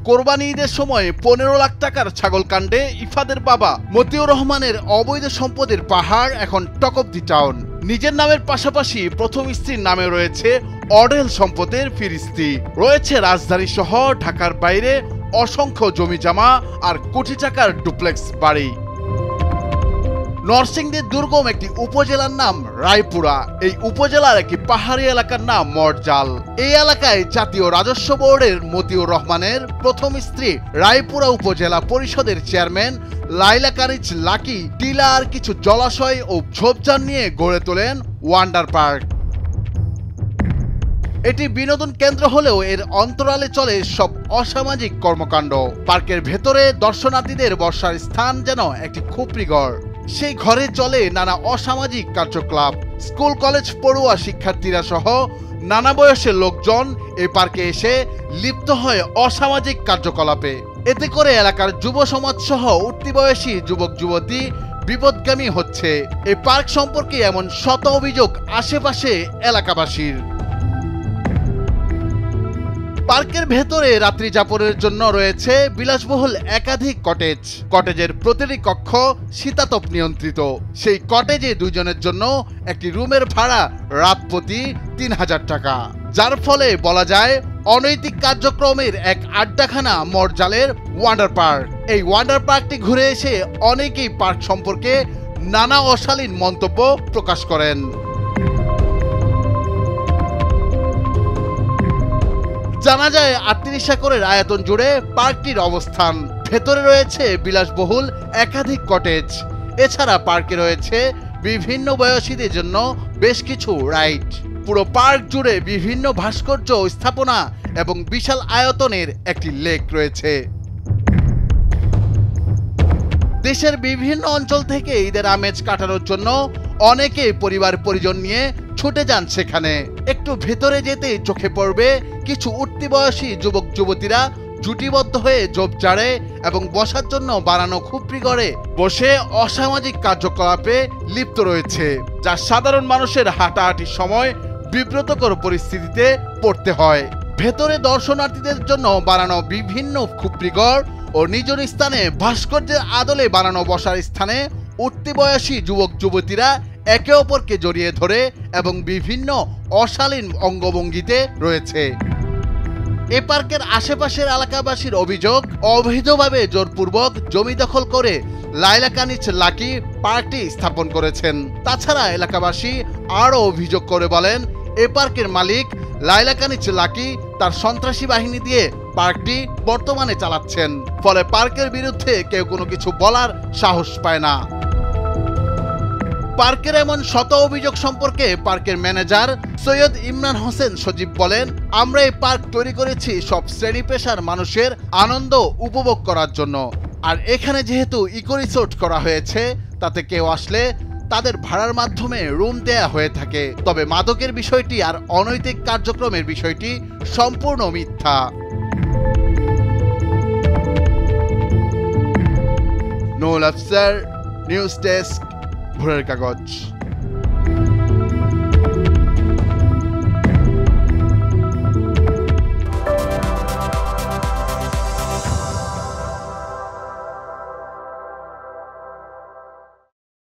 কোরবানি ঈদের সময় 15 লাখ টাকার ছাগল কাণ্ডে ইফাদের বাবা মতিউর রহমানের অবৈধ সম্পদের পাহাড় এখন টক অফ দি টাউন। নিজের নামের পাশাপাশি প্রথম স্ত্রীর নামে রয়েছে অঢেল সম্পদের ফিরিস্তি, রয়েছে রাজধানী সহ ঢাকার বাইরে অসংখ্য জমি জমা আর কোটি টাকার ডুপ্লেক্স বাড়ি। নরসিংদীর দুর্গম একটি উপজেলার নাম রায়পুরা। এই উপজেলার একটি পাহাড়ি এলাকার নাম মরজাল। এই এলাকায় জাতীয় রাজস্ব বোর্ডের মতিউর রহমানের প্রথম স্ত্রী রায়পুরা উপজেলা পরিষদের চেয়ারম্যান লাইলা কারিচ লাকি টিলা আর কিছু জলাশয় ও ঝোপঝাড় নিয়ে গড়ে তোলেন ওয়ান্ডার পার্ক। এটি বিনোদন কেন্দ্র হলেও এর অন্তরালে চলে সব অসামাজিক কর্মকাণ্ড। পার্কের ভেতরে দর্শনার্থীদের বসার স্থান যেন একটি খুপড়িঘর। সেই ঘরে চলে নানা অসামাজিক কার্যকলাপ। স্কুল কলেজ পড়ুয়া শিক্ষার্থীরা সহ নানা বয়সের লোকজন এই পার্কে এসে লিপ্ত হয় অসামাজিক কার্যকলাপে। এতে করে এলাকার যুব সমাজ সহ উঠতি বয়সী যুবক যুবতী বিপদগামী হচ্ছে। এই পার্ক সম্পর্কে এমন শত অভিযোগ আশেপাশে এলাকাবাসীর। পার্কের ভেতরে রাত্রি যাপনের জন্য রয়েছে বিলাসবহুল একাধিক কটেজ। কটেজের প্রতিটি কক্ষ শীতাতপ নিয়ন্ত্রিত। সেই কটেজে দুজনের জন্য একটি রুমের ভাড়া রাত প্রতি 3000 টাকা, যার ফলে বলা যায় অনৈতিক কার্যক্রমের এক আড্ডাখানা মরজালের ওয়ান্ডার পার্ক। এই ওয়ান্ডার পার্কটি ঘুরে এসে অনেকেই পার্ক সম্পর্কে নানা অশালীন মন্তব্য প্রকাশ করেন। জানা যায় 38 একরের আয়তন জুড়ে পার্কটির অবস্থান। ভেতরে রয়েছে বিলাসবহুল একাধিক কটেজ। এছাড়া পার্কে রয়েছে বিভিন্ন বয়সীদের জন্য বেশ কিছু রাইড। পুরো পার্ক জুড়ে বিভিন্ন ভাস্কর্য স্থাপনা এবং বিশাল আয়তনের একটি লেক রয়েছে। দেশের বিভিন্ন অঞ্চল থেকে ঈদের আমেজ কাটানোর জন্য অনেকে পরিবার পরিজন নিয়ে ছুটে যান সেখানে। একটু ভেতরে যেতেই চোখে পড়বে কিছু উঠতি বয়সী যুবক যুবতীরা জুটিবদ্ধ হয়ে ঝোপঝাড়ে এবং বসার জন্য বানানো খুপড়িঘরে বসে অসামাজিক কার্যকলাপে লিপ্ত রয়েছে, যা সাধারণ মানুষের হাঁটাহাঁটির সময় বিব্রতকর পরিস্থিতিতে পড়তে হয়। ভেতরে দর্শনার্থীদের জন্য বানানো বিভিন্ন খুপড়িঘর ও নিজ স্থানে ভাস্কর্যের আদলে বানানো বসার স্থানে উঠতি বয়সী যুবক যুবতীরা একে অপরকে জড়িয়ে ধরে এবং বিভিন্ন অশালীন অঙ্গভঙ্গিতে রয়েছে। এ পার্কের আশেপাশের এলাকাবাসীর অভিযোগ, অবৈধভাবে জোরপূর্বক জমি দখল করে লাইলা কানিচ লাকি পার্কটি স্থাপন করেছেন। তাছাড়া এলাকাবাসী আরও অভিযোগ করে বলেন, এ পার্কের মালিক লাইলা কানিচ লাকি তার সন্ত্রাসী বাহিনী দিয়ে পার্কটি বর্তমানে চালাচ্ছেন। ফলে পার্কের বিরুদ্ধে কেউ কোনো কিছু বলার সাহস পায় না। পার্কের এমন শত অভিযোগ সম্পর্কে পার্কের ম্যানেজার সৈয়দ ইমরান হোসেন সজীব বলেন, আমরা এই পার্ক তৈরি করেছি সব শ্রেণী পেশার মানুষের আনন্দ উপভোগ করার জন্য। আর এখানে যেহেতু ইকো রিসোর্ট করা হয়েছে, তাতে কেউ আসলে তাদের ভাড়ার মাধ্যমে রুম দেয়া হয়ে থাকে। তবে মাদকের বিষয়টি আর অনৈতিক কার্যক্রমের বিষয়টি সম্পূর্ণ মিথ্যা। নুরুল আফসার, নিউজ ডেস্ক, ভোরের কাগজ।